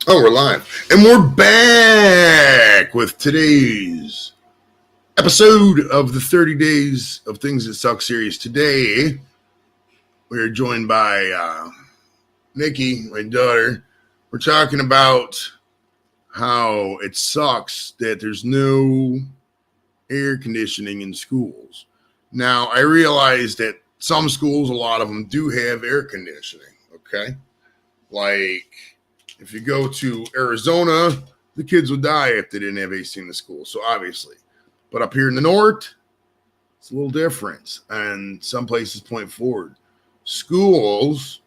Oh, we're live. And we're back with today's episode of the 30 Days of Things That Suck series. Today, we are joined by Nikki, my daughter. We're talking about how it sucks that there's no air conditioning in schools. Now, I realize that some schools, a lot of them, do have air conditioning, okay? Like, if you go to Arizona, the kids would die if they didn't have AC in the school. So obviously, but up here in the north, it's a little different. And some places point forward. Schools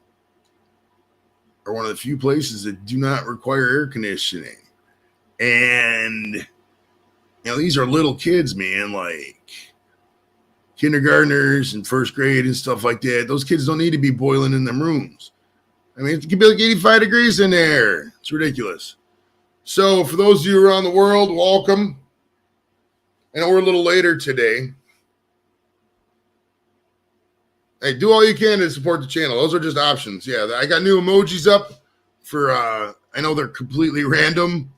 are one of the few places that do not require air conditioning. And, you know, these are little kids, man, like kindergartners and first grade and stuff like that. Those kids don't need to be boiling in them rooms. I mean, it can be like 85 degrees in there. It's ridiculous. So for those of you around the world, welcome. I know we're a little later today. Hey, do all you can to support the channel. Those are just options. Yeah, I got new emojis up for, I know they're completely random.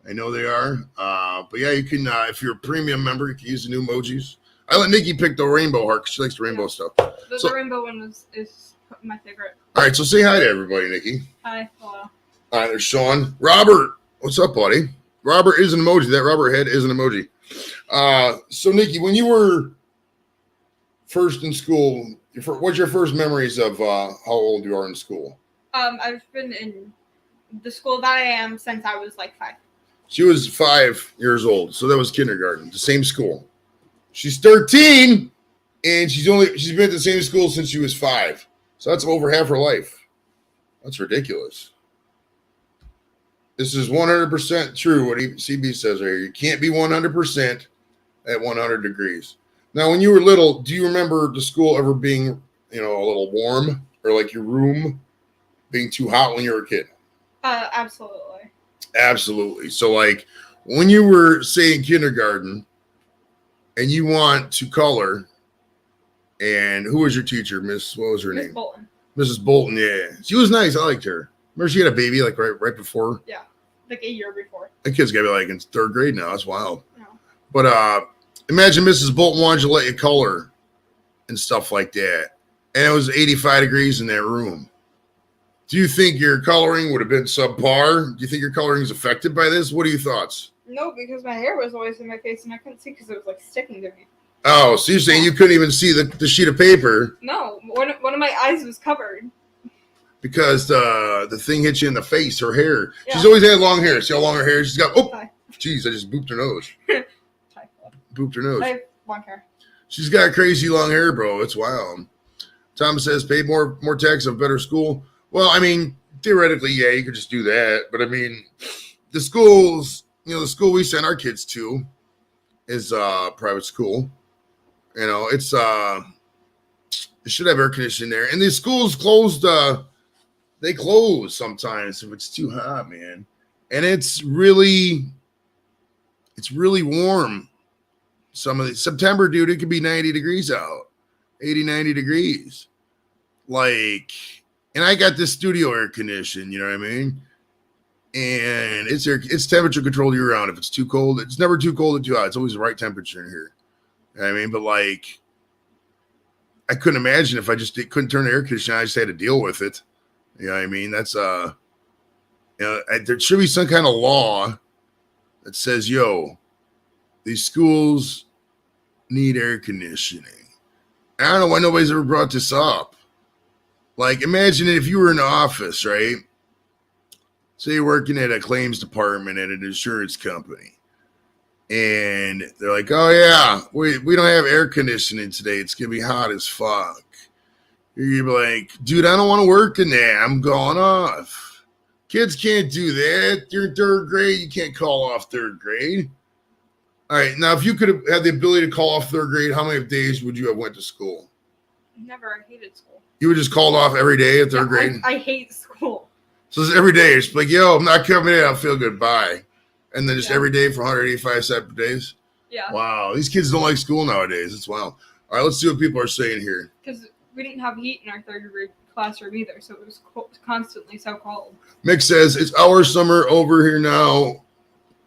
I know they are. But yeah, you can, if you're a premium member, you can use the new emojis. I let Nikki pick the rainbow heart because she likes the rainbow stuff. The rainbow one is my favorite. All right, so say hi to everybody, Nikki. Hi, hello. All right, there's Sean. Robert, what's up, buddy? Robert is an emoji. That Robert head is an emoji. So, Nikki, when you were first in school, what's your first memories of how old you are in school? I've been in the school that I am since I was like 5. She was 5 years old, so that was kindergarten, the same school. She's 13, and she's been at the same school since she was 5. So that's over half her life. That's ridiculous. This is 100% true what CB says right here. You can't be 100% at 100 degrees. Now, when you were little, do you remember the school ever being, a little warm, or like your room being too hot when you were a kid? Absolutely. Absolutely. So like when you were, say, in kindergarten and you want to color, and who was your teacher? What was her name? Bolton. Mrs. Bolton, yeah. She was nice. I liked her. Remember she had a baby like right before? Yeah, like a year before. The kid's got to be like in 3rd grade now. That's wild. No. But imagine Mrs. Bolton wanted to let you color and stuff like that. And it was 85 degrees in that room. Do you think your coloring would have been subpar? Do you think your coloring is affected by this? What are your thoughts? No, because my hair was always in my face and I couldn't see because it was like sticking to me. Oh, so you're saying you couldn't even see the sheet of paper? No, one of my eyes was covered. Because the thing hit you in the face, her hair. Yeah. She's always had long hair. See how long her hair is? She's got, Hi. Jeez, I just booped her nose. Hi. Booped her nose. I have long hair. She's got crazy long hair, bro. It's wild. Thomas says, pay more tax of better school. Well, I mean, theoretically, yeah, you could just do that. But I mean, the schools, the school we send our kids to is private school. It's it should have air conditioning there. And the schools closed, they close sometimes if it's too hot, man. And it's really warm. Some of the September, dude, it could be 90 degrees out. 80, 90 degrees. Like, and I got this studio air conditioning, you know what I mean? And it's temperature controlled year round. If it's too cold, it's never too cold or too hot. It's always the right temperature in here. You know what I mean? But like, I couldn't imagine if I just couldn't turn the air conditioner on. I just had to deal with it. You know what I mean? That's there should be some kind of law that says, these schools need air conditioning. I don't know why nobody's ever brought this up. Like, imagine if you were in the office, right? Say you're working at a claims department at an insurance company. And they're like, oh, yeah, we don't have air conditioning today. It's going to be hot as fuck. You'd be like, dude, I don't want to work in there. I'm going off. Kids can't do that. You're in 3rd grade. You can't call off 3rd grade. All right. Now, if you could have had the ability to call off 3rd grade, how many days would you have went to school? Never. I hated school. You would just called off every day at 3rd grade? I hate school. So it's every day. It's like, I'm not coming in. I'll feel good. Bye. And then just every day for 185 separate days? Yeah. Wow. These kids don't like school nowadays. It's wild. All right, let's see what people are saying here. Because we didn't have heat in our 3rd grade classroom either, so it was constantly so cold. Mick says, it's our summer over here now.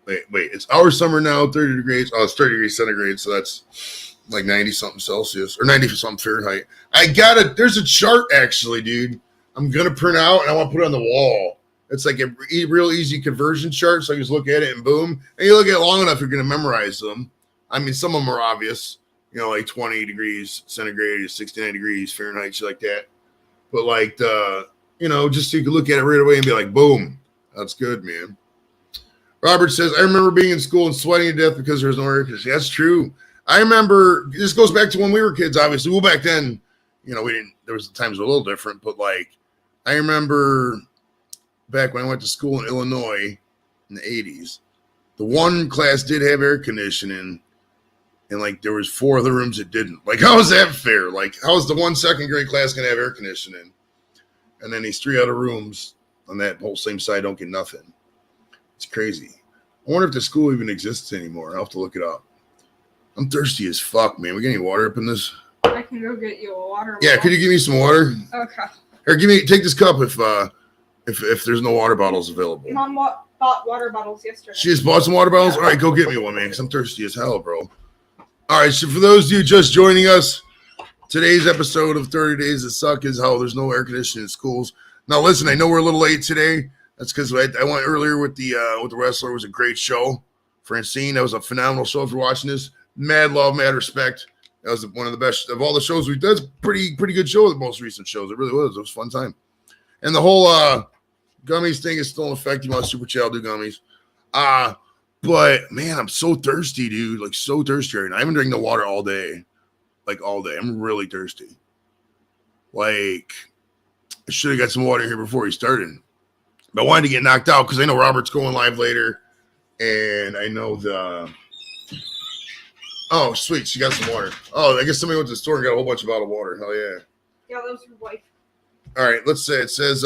Wait, it's our summer now, 30 degrees. Oh, it's 30 degrees centigrade, so that's like 90-something Celsius, or 90-something Fahrenheit. There's a chart, actually, dude. I'm going to print out, and I want to put it on the wall. It's like a real easy conversion chart, so I can just look at it and boom. And you look at it long enough, you're going to memorize them. I mean, some of them are obvious, like 20 degrees centigrade, 69 degrees Fahrenheit, shit like that. But like just so you can look at it right away and be like, boom, that's good, man. Robert says, I remember being in school and sweating to death because there was no air conditioning. That's true. I remember, this goes back to when we were kids, obviously. Well, back then, there was times a little different, but like, I remember back when I went to school in Illinois in the 80s, the one class did have air conditioning, and like there was 4 other rooms that didn't. Like, how is that fair? Like, how is the one second grade class gonna have air conditioning, and then these 3 other rooms on that whole same side don't get nothing? It's crazy. I wonder if the school even exists anymore. I'll have to look it up. I'm thirsty as fuck, man. We got any water up in this? I can go get you a water bottle. Yeah, could you give me some water? Okay. Or take this cup if there's no water bottles available. Mom bought water bottles yesterday. She just bought some water bottles? All right, go get me one, man, because I'm thirsty as hell, bro. All right, so for those of you just joining us, today's episode of 30 Days That Suck is how there's no air conditioning in schools. Now, listen, I know we're a little late today. That's because I went earlier with the wrestler. It was a great show. Francine, that was a phenomenal show if you're watching this. Mad love, mad respect. That was one of the best of all the shows we've done. It's a pretty good show, the most recent shows. It really was. It was a fun time. And the whole gummies thing is still in effect. You want super chat, I'll do gummies. But man, I'm so thirsty, dude. Like so thirsty right now. I haven't drank no water all day. Like all day. I'm really thirsty. Like I should have got some water here before we started. But I wanted to get knocked out because I know Robert's going live later. And I know oh, sweet. She got some water. Oh, I guess somebody went to the store and got a whole bunch of bottled water. Hell yeah. Yeah, that was your wife. All right, let's say it says,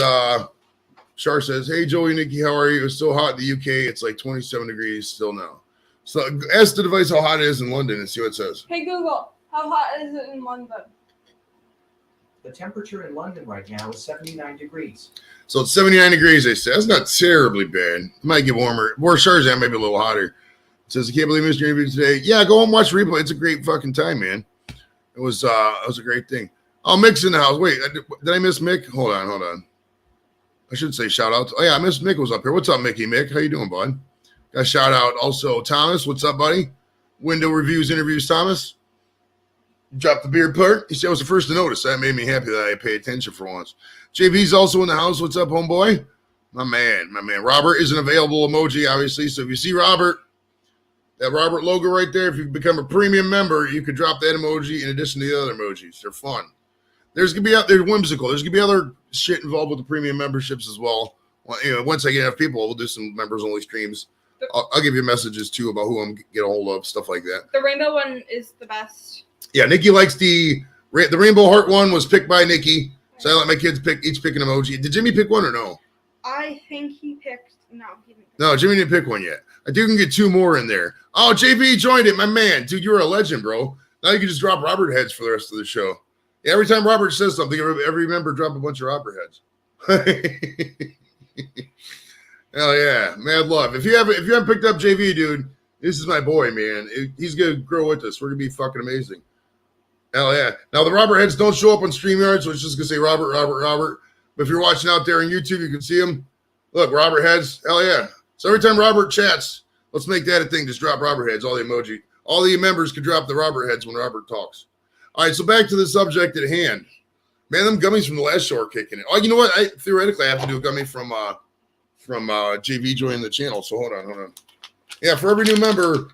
Shar says, hey, Joey, Nikki, how are you? It was so hot in the UK. It's like 27 degrees still now. So ask the device how hot it is in London and see what it says. Hey, Google, how hot is it in London? The temperature in London right now is 79 degrees. So it's 79 degrees, they say. That's not terribly bad. It might get warmer. Where Shar's at, maybe a little hotter. It says, I can't believe Mr. Interview today. Yeah, go and watch the replay. It's a great fucking time, man. It was a great thing. Oh, Mick's in the house. Wait, did I miss Mick? Hold on. I should say shout out. Oh, yeah, I missed Mick was up here. What's up, Mickey? Mick, how you doing, bud? Got a shout out. Also, Thomas, what's up, buddy? Window reviews, interviews, Thomas. Dropped the beard part. He said I was the first to notice. That made me happy that I paid attention for once. JV's also in the house. What's up, homeboy? My man. Robert is an available emoji, obviously. So if you see Robert, that Robert logo right there, if you become a premium member, you could drop that emoji in addition to the other emojis. They're fun. They're whimsical. There's gonna be other shit involved with the premium memberships as well. Once I get enough people, we'll do some members only streams. I'll give you messages too about who I'm get a hold of, stuff like that. The rainbow one is the best. Yeah, Nikki likes the rainbow heart one was picked by Nikki. So I let my kids each pick an emoji. Did Jimmy pick one or no? I think he picked he didn't. No, Jimmy didn't pick one yet. I think we can get 2 more in there. Oh, JB joined it, my man. Dude, you're a legend, bro. Now you can just drop Robert heads for the rest of the show. Yeah, every time Robert says something, every member drop a bunch of Robert heads. Hell yeah, mad love. If you haven't picked up JV, dude, this is my boy, man. He's gonna grow with us. We're gonna be fucking amazing. Hell yeah. Now the Robert heads don't show up on StreamYard, so it's just gonna say Robert. But if you're watching out there on YouTube, you can see him. Look, Robert heads. Hell yeah. So every time Robert chats, let's make that a thing. Just drop Robert heads. All the emoji. All the members can drop the Robert heads when Robert talks. All right, so back to the subject at hand. Man, them gummies from the last show are kicking it. Oh, you know what? Theoretically, I have to do a gummy from JV joining the channel. So hold on. Yeah, for every new member,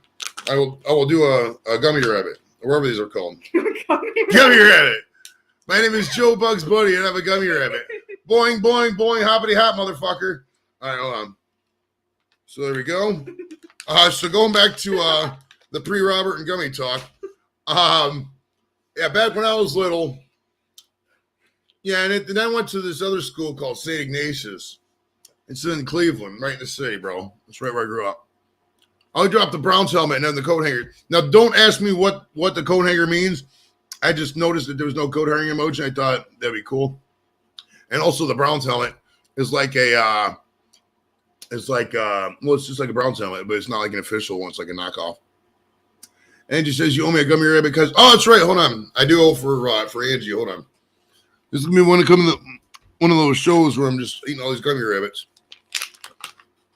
I will do a gummy rabbit, or whatever these are called. Gummy rabbit. My name is Joe Bugs Buddy, and I have a gummy rabbit. Boing, boing, boing, hoppity hop, motherfucker. All right, hold on. So there we go. So going back to the pre-Robert and gummy talk. Yeah, back when I was little. Yeah, and then I went to this other school called St. Ignatius. It's in Cleveland, right in the city, bro. That's right where I grew up. I dropped the Browns helmet and then the coat hanger. Now, don't ask me what the coat hanger means. I just noticed that there was no coat hanger emoji. I thought that'd be cool. And also the Browns helmet is like a, it's just like a Browns helmet, but it's not like an official one. It's like a knockoff. Angie says, you owe me a gummy rabbit because, oh, that's right. Hold on. I do owe for Angie. Hold on. This is going to be one of those shows where I'm just eating all these gummy rabbits.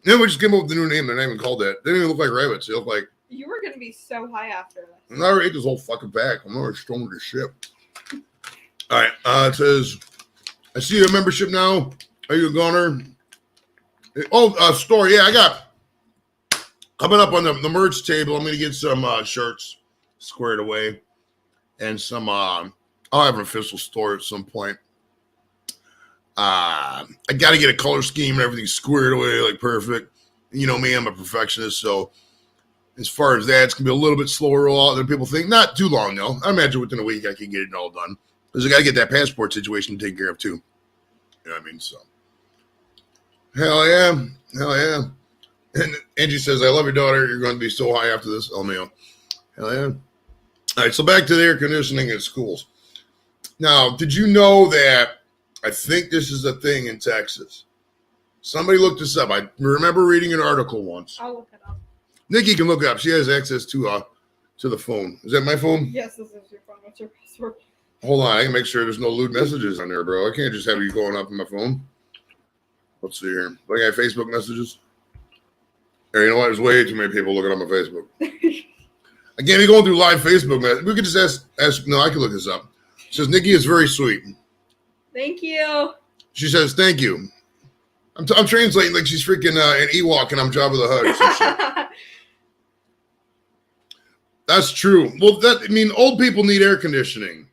Then we just came up with the new name. They're not even called that. They don't even look like rabbits. They look like. You were going to be so high after this. I already ate this whole fucking pack. I'm already stoned as shit. All right. It says, I see your membership now. Are you a goner? Oh, store. Yeah, I got. Coming up on the merch table, I'm going to get some shirts squared away. And some, I'll have an official store at some point. I got to get a color scheme and everything squared away, like perfect. You know me, I'm a perfectionist. So as far as that, it's going to be a little bit slower rollout than people think. Not too long, though. I imagine within a week I can get it all done. Because I got to get that passport situation taken care of, too. You know what I mean? So, hell yeah. Hell yeah. And Angie says, I love your daughter. You're going to be so high after this. Oh, man. Hell yeah. All right, so back to the air conditioning in schools. Now, did you know that I think this is a thing in Texas? Somebody looked this up. I remember reading an article once. I'll look it up. Nikki can look it up. She has access to the phone. Is that my phone? Yes, this is your phone. What's your password? Hold on. I can make sure there's no lewd messages on there, bro. I can't just have you going up on my phone. Let's see here. Do I got Facebook messages? Hey, you know what? There's way too many people looking on my Facebook. I can't be going through live Facebook, man. We could just ask. No, I can look this up. It says, Nikki is very sweet. Thank you. She says, thank you. I'm translating like she's freaking an Ewok and I'm Jabba the Hutt or some shit. That's true. Well, old people need air conditioning.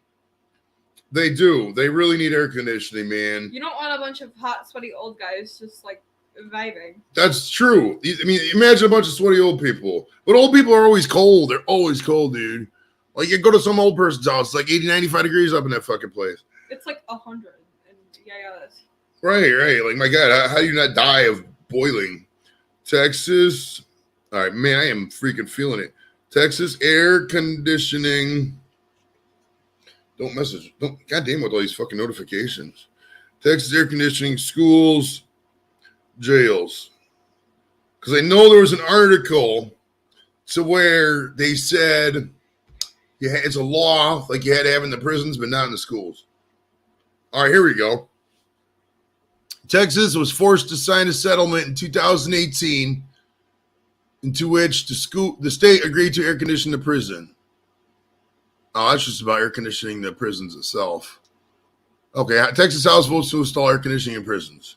They do. They really need air conditioning, man. You don't want a bunch of hot, sweaty old guys just like vibing. That's true. I mean, imagine a bunch of sweaty old people. But old people are always cold. They're always cold, dude. Like, you go to some old person's house, it's like 80, 95 degrees up in that fucking place. It's like 100. And yeah. Right. Like, my God, how do you not die of boiling? Texas. All right, man, I am freaking feeling it. Texas air conditioning. Don't message. Goddamn with all these fucking notifications. Texas air conditioning, schools, jails. Because I know there was an article to where they said it's a law like you had to have in the prisons, but not in the schools. All right, here we go. Texas was forced to sign a settlement in 2018 into which the state agreed to air condition the prison. Oh, that's just about air conditioning the prisons itself. Okay, Texas House votes to install air conditioning in prisons.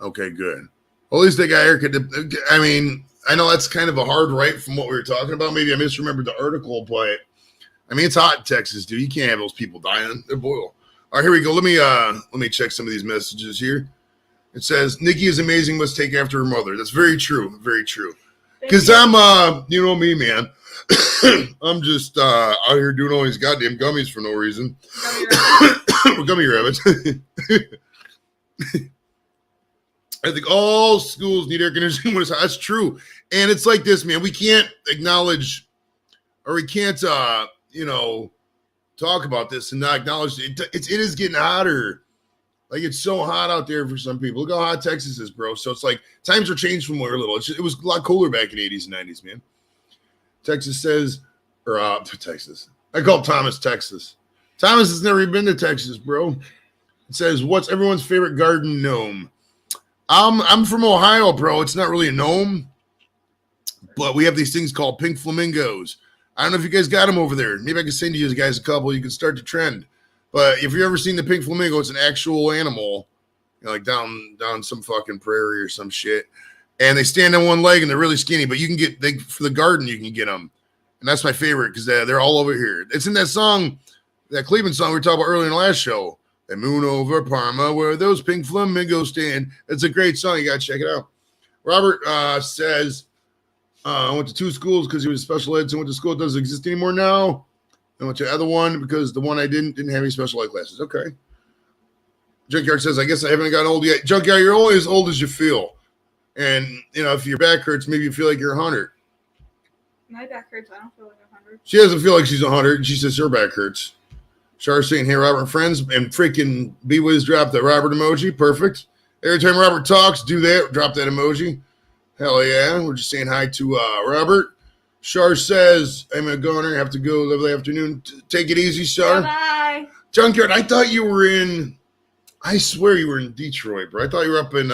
Okay, good. Well, at least they got air conditioning. I mean, I know that's kind of a hard right from what we were talking about. Maybe I misremembered the article, but I mean, it's hot in Texas, dude. You can't have those people dying. They're boiled. All right, here we go. Let me check some of these messages here. It says, Nikki is amazing, must take after her mother. That's very true. Very true. Because I'm, you know me, man. I'm just out here doing all these goddamn gummies for no reason. Gummy rabbits. I think all schools need air conditioning when it's hot. That's true. And it's like this, man. We can't acknowledge, or we can't, talk about this and not acknowledge it. It is getting hotter. Like, it's so hot out there for some people. Look how hot Texas is, bro. So it's like times are changed from when we were little. It was a lot cooler back in the 80s and 90s, man. Texas says, Texas. I call Thomas Texas. Thomas has never been to Texas, bro. It says, what's everyone's favorite garden gnome? I'm from Ohio, bro. It's not really a gnome, but we have these things called pink flamingos. I don't know if you guys got them over there. Maybe I can send you guys a couple. You can start the trend. But if you've ever seen the pink flamingo, it's an actual animal, like down some fucking prairie or some shit. And they stand on one leg and they're really skinny, but you can get for the garden, you can get them. And that's my favorite because they're all over here. It's in that song, that Cleveland song we were talking about earlier in the last show. The moon over Parma, where those pink flamingos stand. It's a great song. You got to check it out. Robert says, I went to 2 schools because he was special ed. So I went to school. It doesn't exist anymore now. I went to the other one because the one I didn't have any special ed classes. Okay. Junkyard says, I guess I haven't gotten old yet. Junkyard, you're only as old as you feel. And, if your back hurts, maybe you feel like you're 100. My back hurts. I don't feel like 100. She doesn't feel like she's 100. And she says her back hurts. Char saying, hey, Robert and friends. And freaking B-Wiz dropped the Robert emoji. Perfect. Every time Robert talks, do that. Drop that emoji. Hell yeah. We're just saying hi to Robert. Char says, I'm a goner. Have to go lovely afternoon. Take it easy, Char. Bye. Junkyard, I thought you were in, I swear you were in Detroit, bro. I thought you were up in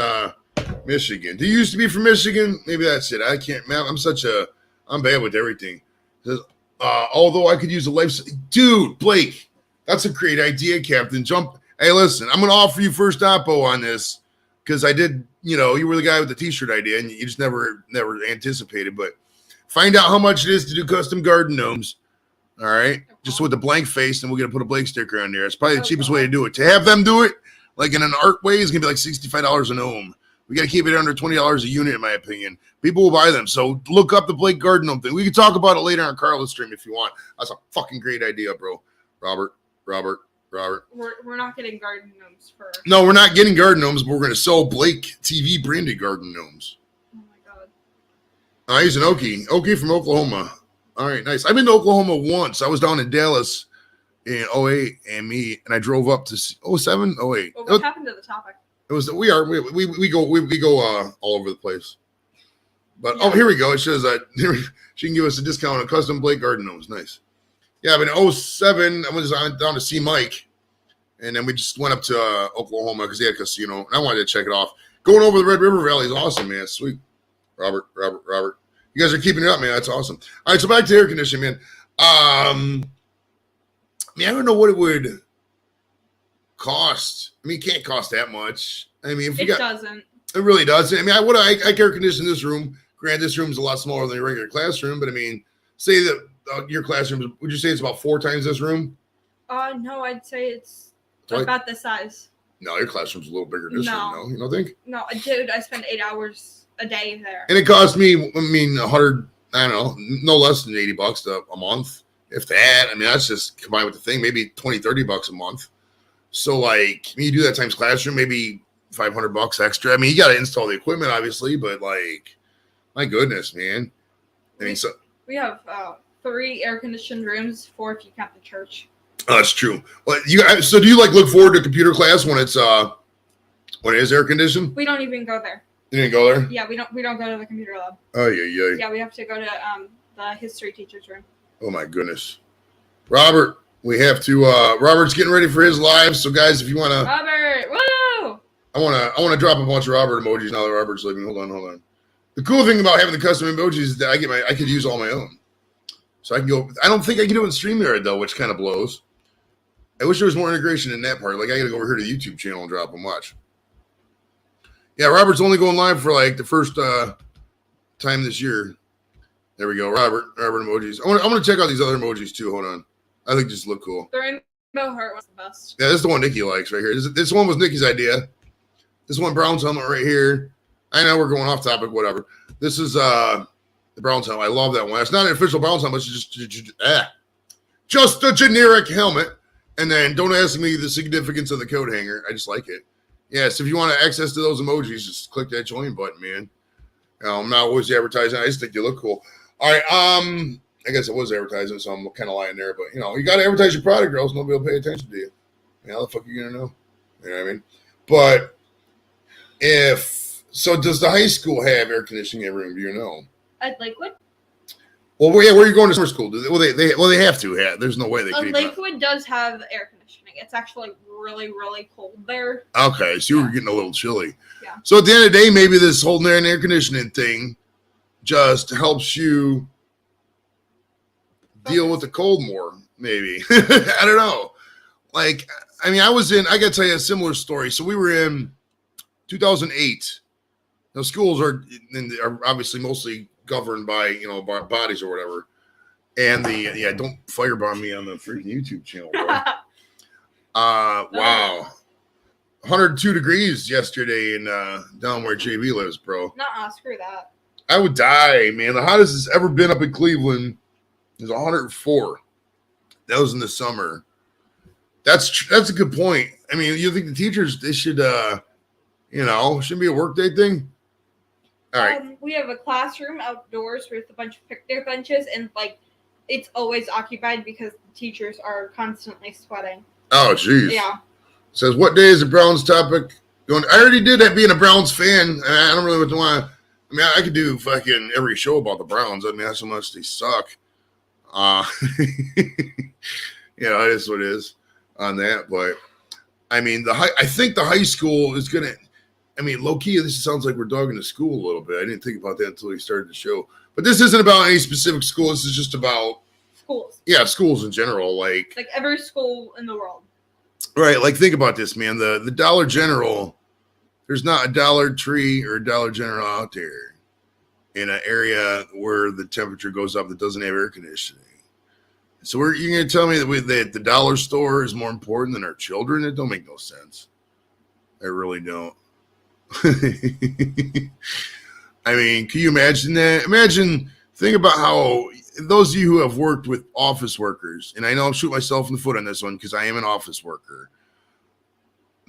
Michigan. Do you used to be from Michigan? Maybe that's it. I can't, man. I'm bad with everything. Says, although I could use a life, dude, Blake, that's a great idea, Captain. Hey, listen, I'm going to offer you first oppo on this because I did, you were the guy with the t-shirt idea and you just never anticipated, but find out how much it is to do custom garden gnomes. All right. Okay. Just with a blank face, and we're going to put a Blake sticker on there. It's probably the cheapest way to do it. To have them do it, like in an art way, is going to be like $65 a gnome. We got to keep it under $20 a unit, in my opinion. People will buy them. So look up the Blake garden gnome thing. We can talk about it later on Carla's stream if you want. That's a fucking great idea, bro. Robert. We're not getting garden gnomes for. No, we're not getting garden gnomes, but we're going to sell Blake TV branded garden gnomes. Oh my god. He's an Okie. Okie from Oklahoma. All right, nice. I've been to Oklahoma once. I was down in Dallas in 08 and I drove up to 07, 08. Well, what happened to the topic? It was we go all over the place. But yeah. Here we go. It says that she can give us a discount on custom Blake garden gnomes. Nice. Yeah, but in 07, I went down to see Mike, and then we just went up to Oklahoma because they had a casino, and I wanted to check it off. Going over the Red River Valley is awesome, man. Sweet. Robert. You guys are keeping it up, man. That's awesome. All right, so back to air conditioning, man. I don't know what it would cost. I mean, it can't cost that much. I mean, it doesn't. It really doesn't. I mean, I air condition this room. Granted, this room is a lot smaller than a regular classroom, but I mean, say that your classroom, would you say it's about 4 times this room? No, I'd say it's about this size. No, your classroom's a little bigger than this room, no? You don't think? No, dude, I spend 8 hours a day there. And it cost me, 100, I don't know, no less than $80 a month. If that, I mean, that's just combined with the thing, maybe $20-$30 a month. So, like, when you do that times classroom, maybe $500 extra. I mean, you got to install the equipment, obviously, but, like, my goodness, man. I mean, we have 3 air-conditioned rooms, 4 if you count the church. Oh, that's true. Well, so do you, like, look forward to computer class when it is air-conditioned? We don't even go there. You didn't go there? Yeah, we don't go to the computer lab. Oh, yeah. Yeah, we have to go to the history teacher's room. Oh my goodness. Robert, we have to Robert's getting ready for his live. So guys, if you want to Robert, woo! I want to drop a bunch of Robert emojis now that Robert's leaving. Hold on. The cool thing about having the custom emojis is that I could use all my own. So I can go. I don't think I can do it in StreamYard though, which kind of blows. I wish there was more integration in that part. Like I got to go over here to the YouTube channel and drop them. Watch. Yeah, Robert's only going live for like the first time this year. There we go, Robert emojis. I'm gonna check out these other emojis too. Hold on, I think these look cool. The rainbow heart was the best. Yeah, this is the one Nikki likes right here. This one was Nikki's idea. This one Brown's helmet right here. I know we're going off topic, whatever. This is the Brown's helmet. I love that one. It's not an official Brown's helmet. It's just a generic helmet. And then don't ask me the significance of the coat hanger. I just like it. Yes, if you want access to those emojis, just click that join button, man. I'm not always advertising. I just think they look cool. All right, I guess it was advertising, so I'm kind of lying there. But, you got to advertise your product, girls. Nobody will pay attention to you. How the fuck are you going to know? You know what I mean? But does the high school have air conditioning in room? Do you know? At Lakewood? Well, where are you going to summer school? They have to. Yeah, there's no way they could. Lakewood does have air conditioning. It's actually really, really cold there. Okay, so you were getting a little chilly. Yeah. So at the end of the day, maybe this whole air conditioning thing just helps you deal with the cold more, maybe. I don't know. Like, I mean, I got to tell you a similar story. So we were in 2008. Now, schools are obviously mostly governed by, bodies or whatever. And don't firebomb me on the freaking YouTube channel, bro. Wow. 102 degrees yesterday in down where JV lives, bro. Nuh-uh, screw that. I would die, man. The hottest it's ever been up in Cleveland is 104. That was in the summer. That's a good point. I mean, you think the teachers, they should, shouldn't be a workday thing? All right. We have a classroom outdoors with a bunch of picnic benches, and, like, it's always occupied because teachers are constantly sweating. Oh, jeez. Yeah. Says, what day is the Browns topic going? I already did that being a Browns fan. And I don't really want to. I mean, I could do fucking every show about the Browns. I mean, that's how much they suck. It is what it is on that. But, I mean, I think the high school is going to. I mean, low-key, this sounds like we're dogging the school a little bit. I didn't think about that until we started the show. But this isn't about any specific school. This is just about schools. Yeah, schools in general. Like every school in the world. Right, like think about this, man. The Dollar General, there's not a Dollar Tree or a Dollar General out there in an area where the temperature goes up that doesn't have air conditioning. So you're going to tell me that the dollar store is more important than our children? It don't make no sense. I really don't. I mean, can you imagine that? Think about how those of you who have worked with office workers, and I know I'm shooting myself in the foot on this one because I am an office worker.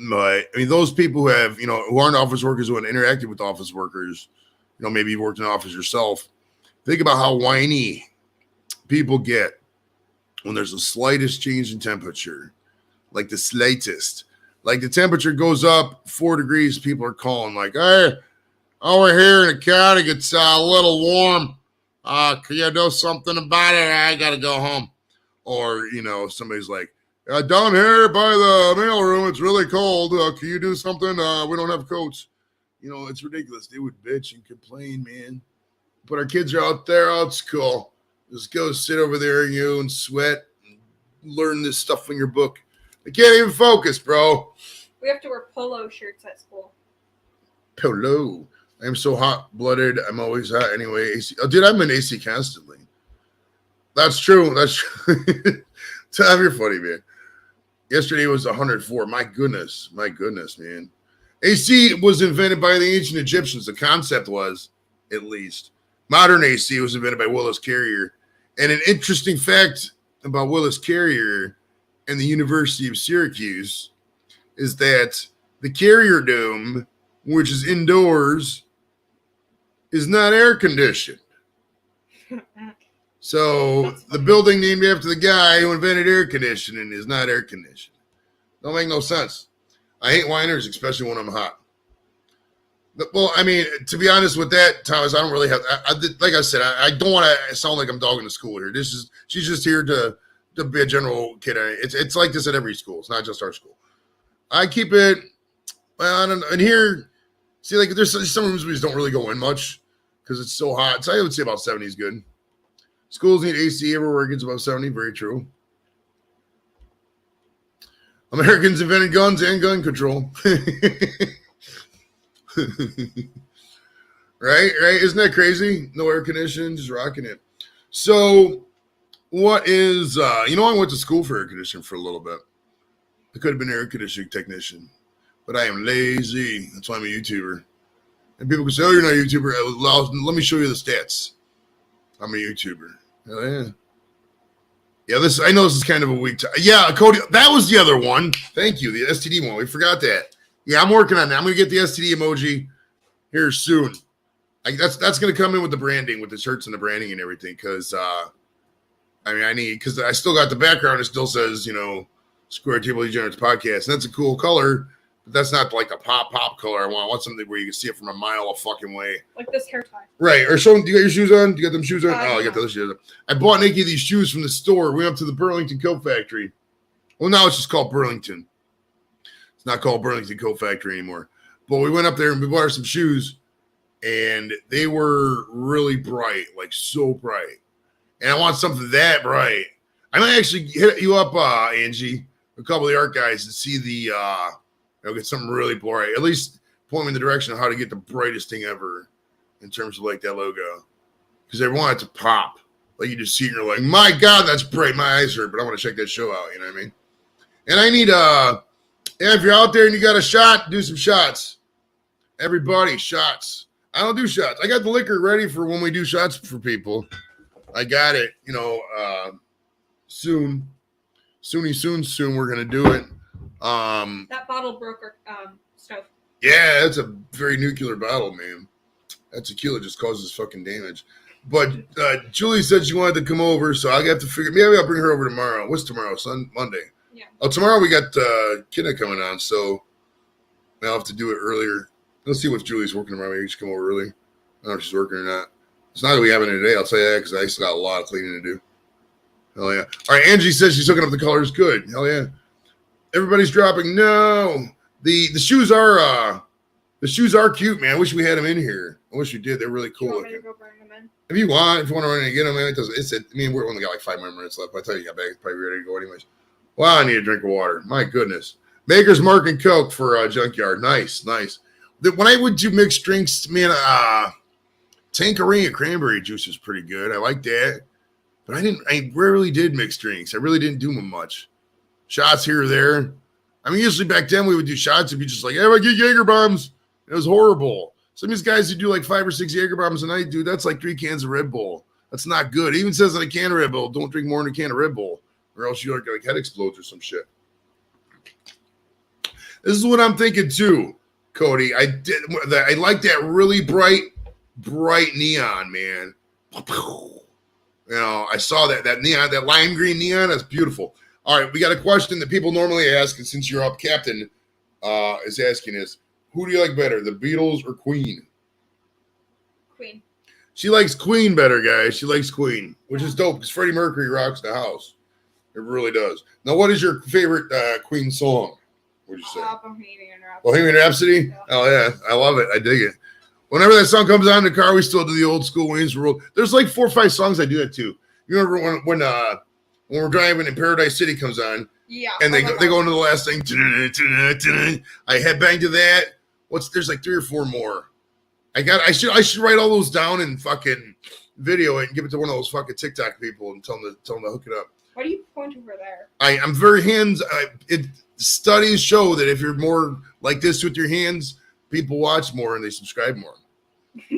But I mean, those people who have, who aren't office workers, who have interacted with office workers, maybe you've worked in an office yourself. Think about how whiny people get when there's the slightest change in temperature, like the slightest. Like the temperature goes up 4 degrees, people are calling like, hey, over here in the county, it's a little warm. Can you do something about it? I got to go home. Or, somebody's like, down here by the mailroom, it's really cold. Can you do something? We don't have coats. It's ridiculous. They would bitch and complain, man. But our kids are out there. Oh, it's cool. Just go sit over there and sweat and learn this stuff in your book. I can't even focus, bro. We have to wear polo shirts at school. Polo. I'm so hot-blooded. I'm always hot anyway. AC. Oh, dude, I'm in AC constantly. That's true. Tom, you're funny, man. Yesterday was 104. My goodness, man. AC was invented by the ancient Egyptians. The concept was, at least. Modern AC was invented by Willis Carrier. And an interesting fact about Willis Carrier and the University of Syracuse is that the Carrier Dome, which is indoors, is not air conditioned. So the building named after the guy who invented air conditioning is not air conditioned. Don't make no sense. I hate whiners, especially when I'm hot. Well, I mean, to be honest with that, Thomas, I don't really have. Like I said, I don't want to sound like I'm dogging the school here. She's just here to be a general kid. It's like this at every school. It's not just our school. I keep it. Well, I don't know. And here, see, like there's some rooms we just don't really go in much because it's so hot. So I would say about 70 is good. Schools need AC everywhere it gets above 70. Very true. Americans invented guns and gun control. Right? Isn't that crazy? No air conditioning, just rocking it. So, what is, I went to school for air conditioning for a little bit. I could have been an air conditioning technician, but I am lazy. That's why I'm a YouTuber. And people can say, oh, you're not a YouTuber. Let me show you the stats. I'm a YouTuber. Hell yeah. Yeah, I know this is kind of a weak time. Yeah, Cody, that was the other one. Thank you, the STD one. We forgot that. Yeah, I'm working on that. I'm going to get the STD emoji here soon. That's going to come in with the branding, with the shirts and the branding and everything, because, because I still got the background. It still says, Square Table Degenerates Podcast. And that's a cool color, but that's not like a pop color I want. I want something where you can see it from a mile a fucking way. Like this hair tie. Right. Or show them, do you got your shoes on? Do you got them shoes on? I yeah. got those shoes on. I bought Nikki these shoes from the store. We went up to the Burlington Coat Factory. Well, now it's just called Burlington. It's not called Burlington Coat Factory anymore. But we went up there and we bought her some shoes, and they were really bright, like so bright. And I want something that bright. I might actually hit you up, Angie, a couple of the art guys, to see get something really bright. At least point me in the direction of how to get the brightest thing ever in terms of like that logo. Because I want it to pop. Like you just see it and you're like, my God, that's bright. My eyes hurt, but I want to check that show out. You know what I mean? And I need if you're out there and you got a shot, do some shots. Everybody, shots. I don't do shots. I got the liquor ready for when we do shots for people. I got it, soon. Soon we're gonna do it. That bottle broke our stove. Yeah, that's a very nuclear bottle, man. That tequila just causes fucking damage. But Julie said she wanted to come over, so I'll have to figure. Maybe I'll bring her over tomorrow. What's tomorrow? Monday. Yeah. Oh, tomorrow we got Kidna coming on, so I'll have to do it earlier. Let's see what Julie's working tomorrow. Maybe she come over early. I don't know if she's working or not. It's not that we have it today. I'll tell you that because I still got a lot of cleaning to do. Hell yeah! All right, Angie says she's hooking up the colors. Good. Hell yeah! Everybody's dropping. No, the shoes are cute, man. I wish we had them in here. I wish we did. They're really cool. You want me to go bring them in? If you want to run in and get them, man, it doesn't. We're only got like 5 more minutes left. By the time you got back, it's probably ready to go anyways. Well, I need a drink of water. My goodness. Maker's Mark and Coke for Junkyard. Nice. When I would do mixed drinks, man, Tanqueray and cranberry juice is pretty good. I like that. But I rarely did mixed drinks. I really didn't do them much. Shots here or there. I mean, usually back then we would do shots. It'd be just like, hey, I get Jaeger bombs. It was horrible. Some of these guys who do like 5 or 6 Jaeger bombs a night, dude, that's like 3 cans of Red Bull. That's not good. It even says on a can of Red Bull, don't drink more than a can of Red Bull, or else you'll like head explodes or some shit. This is what I'm thinking too, Cody. I like that really bright neon, man. You know, I saw that neon, that lime green neon. That's beautiful. All right, we got a question that people normally ask, and since you're up, Captain is asking is, who do you like better, the Beatles or Queen? Queen. She likes Queen better, guys. She likes Queen, which is dope because Freddie Mercury rocks the house. It really does. Now, what is your favorite Queen song? What would you say? Bohemian Rhapsody. Bohemian Rhapsody? Yeah. Oh, yeah. I love it. I dig it. Whenever that song comes on in the car, we still do the old school Wayne's World. There's like 4 or 5 songs I do that too. You remember when we're driving and Paradise City comes on? Yeah. And they go into the last thing. I headbang to that. There's like 3 or 4 more. I should write all those down and fucking video it and give it to one of those fucking TikTok people and tell them to hook it up. Why do you point over there? I'm very studies show that if you're more like this with your hands, people watch more and they subscribe more.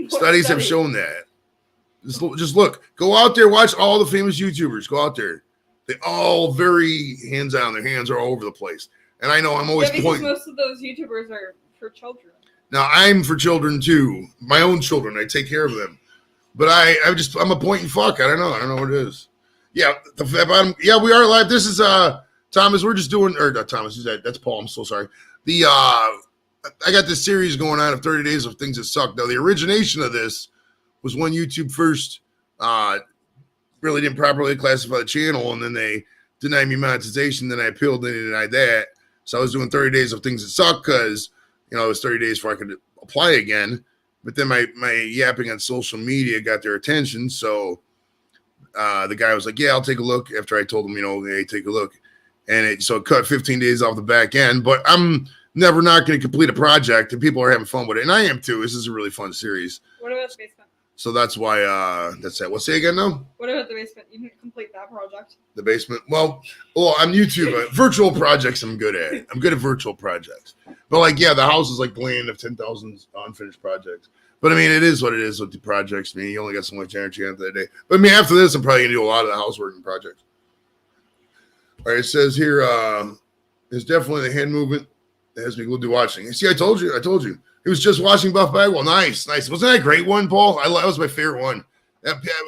Studies have shown that. Just look. Go out there, watch all the famous YouTubers. Go out there. They all very hands-on. Their hands are all over the place. And I know I'm always pointing. Most of those YouTubers are for children. Now, I'm for children, too. My own children. I take care of them. But I'm a point and fuck. I don't know what it is. Yeah, we are live. This is Thomas. We're just doing, or not Thomas. That's Paul. I'm so sorry. I got this series going on of 30 days of things that suck. Now, the origination of this was when YouTube first really didn't properly classify the channel, and then they denied me monetization. Then I appealed, and they denied that. So I was doing 30 days of things that suck because, it was 30 days before I could apply again. But then my yapping on social media got their attention. So the guy was like, yeah, I'll take a look after I told him, hey, take a look. And it cut 15 days off the back end. But I'm never not going to complete a project, and people are having fun with it. And I am too. This is a really fun series. What about the basement? So that's why that's that. What's say again now? What about the basement? You didn't complete that project. The basement? Well, on YouTube, virtual projects I'm good at. I'm good at virtual projects. But the house is like bland of 10,000 unfinished projects. But I mean, it is what it is with the projects. I mean, you only got so much energy after that day. But I mean, after this, I'm probably going to do a lot of the housework and projects. All right, it says here, it's definitely the hand movement that has me glued to watching. See, I told you. He was just watching Buff Bagwell. Nice. Wasn't that a great one, Paul? That was my favorite one.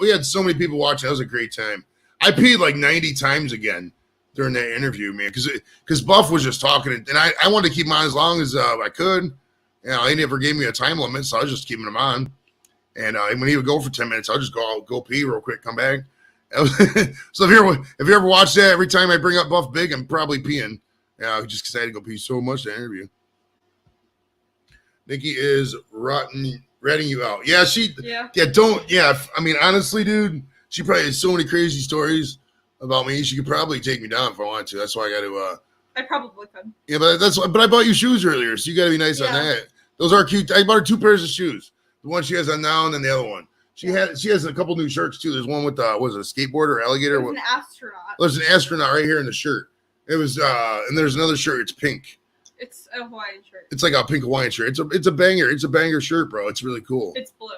We had so many people watching. That was a great time. I peed like 90 times again during that interview, man, because Buff was just talking, and I wanted to keep him on as long as I could. He never gave me a time limit, so I was just keeping him on. And when he would go for 10 minutes, I'll just go pee real quick, come back. So if you ever watch that, every time I bring up Buff Big, I'm probably peeing. Just because I had to go pee so much to interview. Nikki is ratting you out. Yeah, I mean, honestly, dude, she probably has so many crazy stories about me. She could probably take me down if I wanted to. That's why I got to. I probably could. Yeah, but I bought you shoes earlier, so you got to be nice on that. Those are cute. I bought her 2 pairs of shoes. The one she has on now, and then the other one. She has a couple new shirts too. There's one with was it a skateboarder, alligator? There's an astronaut. There's an astronaut right here in the shirt. It was and there's another shirt. It's pink. It's a Hawaiian shirt. It's like a pink Hawaiian shirt. It's a banger. It's a banger shirt, bro. It's really cool. It's blue.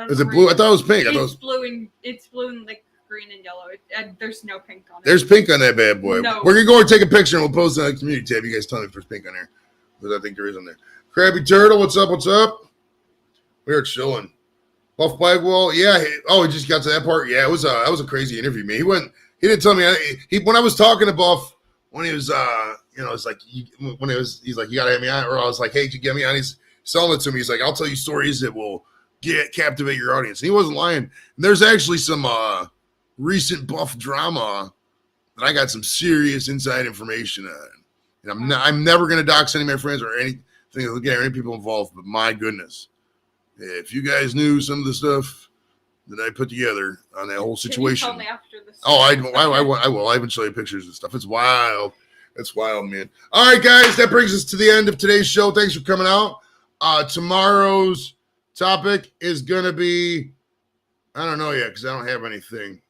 Is it blue? I thought it was pink. It's blue and like green and yellow. There's no pink on it. There's pink on that bad boy. No. We're gonna go and take a picture and we'll post it on the community tab. You guys tell me if there's pink on there, because I think there is on there. Krabby Turtle, what's up? We are chilling. Buff Bagwell, yeah. He just got to that part. Yeah, that was a crazy interview, man. He didn't tell me. When I was talking to Buff, when he was, it's like he's like, you gotta have me on, or I was like, hey, did you get me on? He's selling it to me. He's like, I'll tell you stories that will captivate your audience. And he wasn't lying. And there's actually some recent Buff drama that I got some serious inside information on. And I'm never gonna dox any of my friends or anything, or any people involved. But my goodness, if you guys knew some of the stuff that I put together on that whole situation. Can you tell me after this? Oh, I will. I even show you pictures and stuff. It's wild. It's wild, man. All right, guys, that brings us to the end of today's show. Thanks for coming out. Tomorrow's topic is gonna be, I don't know yet because I don't have anything.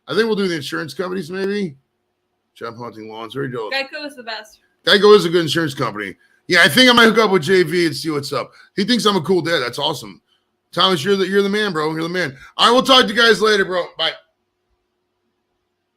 I think we'll do the insurance companies maybe. Job hunting lawns. Very dope. Geico is the best. Geico is a good insurance company. Yeah, I think I might hook up with JV and see what's up. He thinks I'm a cool dad. That's awesome. Thomas, you're the man, bro. You're the man. All right, we'll talk to you guys later, bro. Bye.